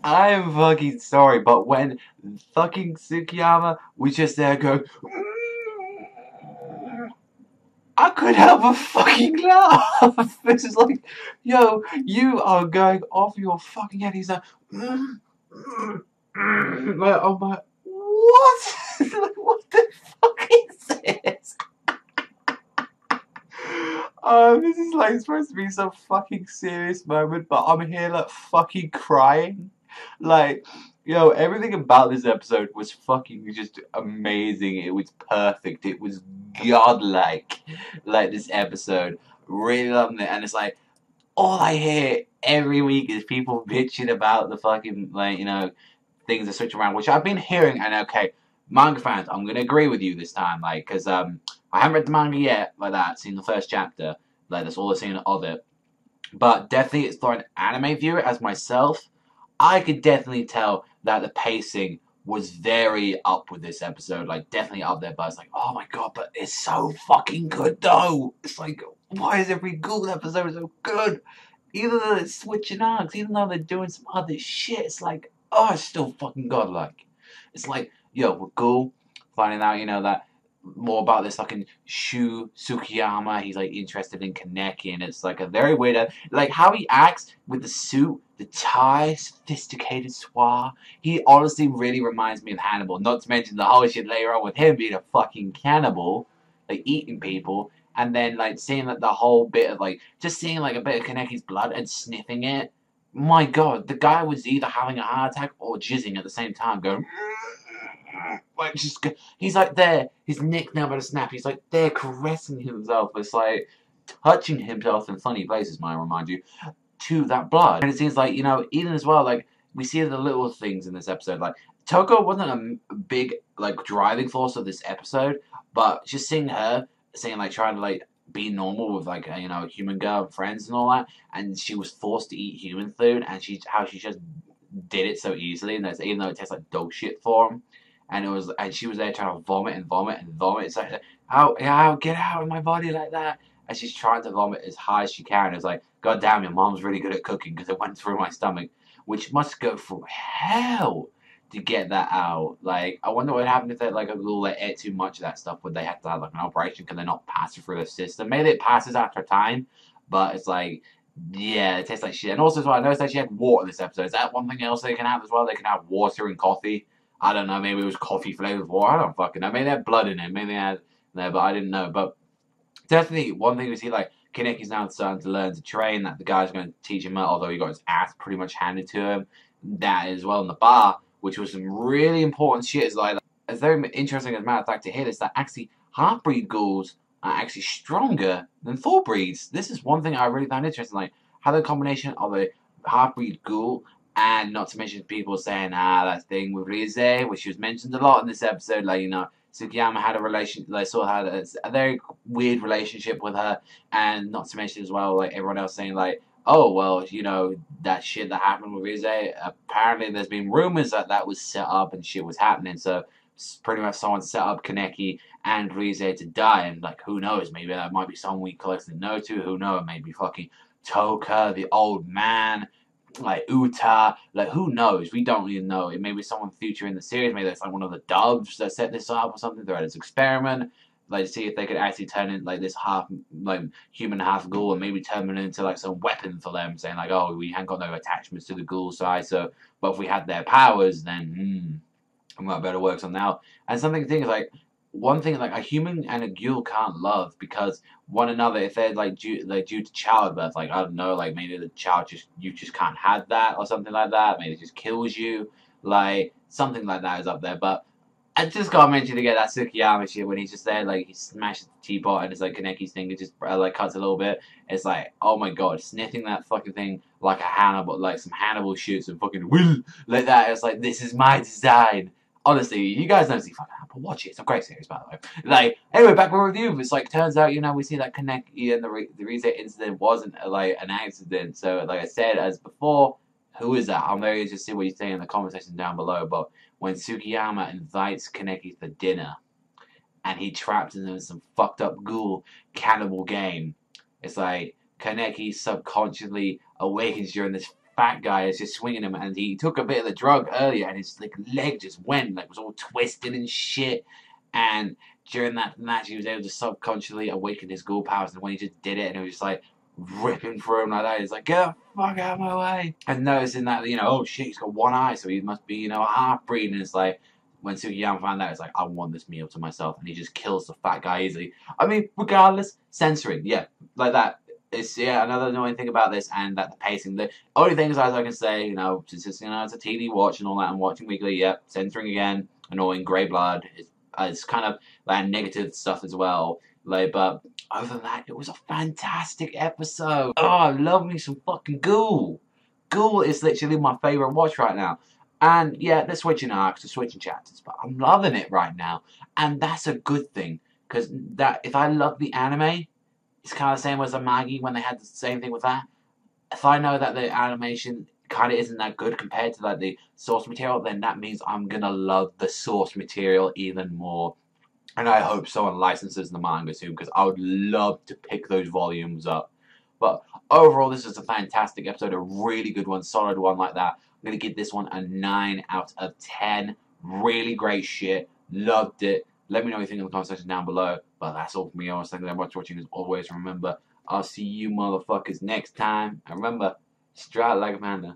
I am fucking sorry, but when fucking Tsukiyama was just there going, I couldn't help but fucking laugh. It's just like, yo, you are going off your fucking head. He's like, like, I'm like, what? Like, what the fuck is this? This is like supposed to be some fucking serious moment, but I'm here like fucking crying. Like, yo, everything about this episode was fucking just amazing. It was perfect. It was godlike. Like, this episode. Really loving it. And it's like, all I hear every week is people bitching about the fucking, like, you know, things that switch around, which I've been hearing. And okay, manga fans, I'm gonna agree with you this time, like, because I haven't read the manga yet, like that, seen the first chapter, like, that's all I've seen of it. But definitely, for an anime viewer as myself, I could definitely tell that the pacing was very up with this episode, like, definitely up there, but it's like, oh my god, but it's so fucking good, though! It's like, why is every Ghoul episode so good? Even though they're switching arcs, even though they're doing some other shit, it's like, oh, it's still fucking godlike. It's like, yo, with Ghoul, finding out, you know, that more about this fucking Tsukiyama, he's like interested in Kaneki, and it's like a very weird, like how he acts with the suit, the tie, sophisticated soir. He honestly really reminds me of Hannibal, not to mention the whole shit later on with him being a fucking cannibal, like eating people, and then like seeing like the whole bit of like, just seeing like a bit of Kaneki's blood and sniffing it. My god, the guy was either having a heart attack or jizzing at the same time, going like, just, he's like there, his neck now by the snap, he's like there caressing himself. It's like touching himself in funny places, might remind you, to that blood. And it seems like, you know, even as well, like, we see the little things in this episode, like, Toko wasn't a big, like, driving force of this episode, but just seeing her, seeing, like, trying to, like, be normal with, like, you know, human girl friends and all that, and she was forced to eat human food, and how she just did it so easily, and that's, even though it tastes like dog shit for him. And she was there trying to vomit and vomit and vomit. It's like, how get out of my body like that? And she's trying to vomit as high as she can. It's like, god damn, your mom's really good at cooking because it went through my stomach, which must go through hell to get that out. Like, I wonder what would happen if they, like, a Ghoul that ate too much of that stuff. Would they have to have, like, an operation? Can they not pass it through the system? Maybe it passes after time, but it's like, yeah, it tastes like shit. And also, as well, I noticed that she had water in this episode. Is that one thing else they can have as well? They can have water and coffee. I don't know, maybe it was coffee flavored water. I don't fucking know. Maybe they had blood in it. Maybe they had there, but I didn't know. But definitely, one thing we see, like, Kaneki's now starting to learn to train, that the guy's going to teach him, although he got his ass pretty much handed to him. That as well in the bar, which was some really important shit. It's like, it's very interesting, as a matter of fact, to hear this, that actually half-breed ghouls are actually stronger than full breeds. This is one thing I really found interesting, like, how the combination of a half-breed ghoul, and not to mention people saying, that thing with Rize, which was mentioned a lot in this episode, like, you know, Tsukiyama had a relation, like, sort of had a very weird relationship with her, and not to mention as well, like, everyone else saying, like, oh, well, you know, that shit that happened with Rize, apparently there's been rumors that that was set up and shit was happening, so pretty much someone set up Kaneki and Rize to die, and, like, who knows, maybe that might be someone we closely know to, who knows, maybe fucking Toka, the old man, like Uta, like, who knows? We don't even know. It may be someone future in the series. Maybe that's like one of the doves that set this up or something. They're at this experiment, like, to see if they could actually turn in like this half, like, human, half ghoul, and maybe turn it into like some weapon for them, saying like, oh, we haven't got no attachments to the ghoul side, so, but if we had their powers, then we might better work on now. And something to think is like, one thing, like, a human and a ghoul can't love because one another, if they're like due to childbirth, like, I don't know, like, maybe the child you just can't have that or something like that, maybe it just kills you, like, something like that is up there. But I just gotta mention again that Tsukiyama shit when he's just there, like, he smashes the teapot and it's like Kaneki's thing, it just like cuts a little bit. It's like, oh my god, sniffing that fucking thing like a Hannibal, like some Hannibal shoots and fucking will like that. It's like, this is my design. Honestly, you guys don't see fucking Apple. Watch it. It's a great series, by the way. Like, anyway, back with review. It's like, turns out, you know, we see that Kaneki and the reset incident wasn't, like, an accident. So, like I said, as before, who is that? I'm very interested to see what you think in the comment section down below. But when Tsukiyama invites Kaneki for dinner, and he traps him in some fucked up ghoul cannibal game, it's like, Kaneki subconsciously awakens during this fat guy is just swinging him, and he took a bit of the drug earlier, and his like leg just went, like was all twisted and shit. And during that match, he was able to subconsciously awaken his ghoul powers, and when he just did it, and it was just like ripping through him like that, he's like, get the fuck out of my way. And noticing that, oh shit, he's got one eye, so he must be, a half-breed, and it's like, when Tsukiyama found out, it's like, I want this meal to myself, and he just kills the fat guy easily. I mean, regardless, censoring, yeah, like that. It's, another annoying thing about this, and that the pacing. The only things as I can say, since it's, it's a TV watch and all that, I'm watching weekly, yep, censoring again, annoying, grey blood, it's kind of like negative stuff as well. Like, but other than that, it was a fantastic episode. Oh, I love me some fucking Ghoul. Ghoul is literally my favourite watch right now. And yeah, they're switching arcs, they're switching chapters, but I'm loving it right now. And that's a good thing, because that if I love the anime, it's kind of the same as a Maggie when they had the same thing with that. If I know that the animation kind of isn't that good compared to like the source material, then that means I'm gonna love the source material even more. And I hope someone licenses the manga soon, because I would love to pick those volumes up. But overall, this is a fantastic episode, a really good one, solid one like that. I'm going to give this one a 9 out of 10. Really great shit. Loved it. Let me know what you think in the comment section down below. But that's all from me. I was thank you very much for watching. As always, remember, I'll see you motherfuckers next time. And remember, strike like a panda.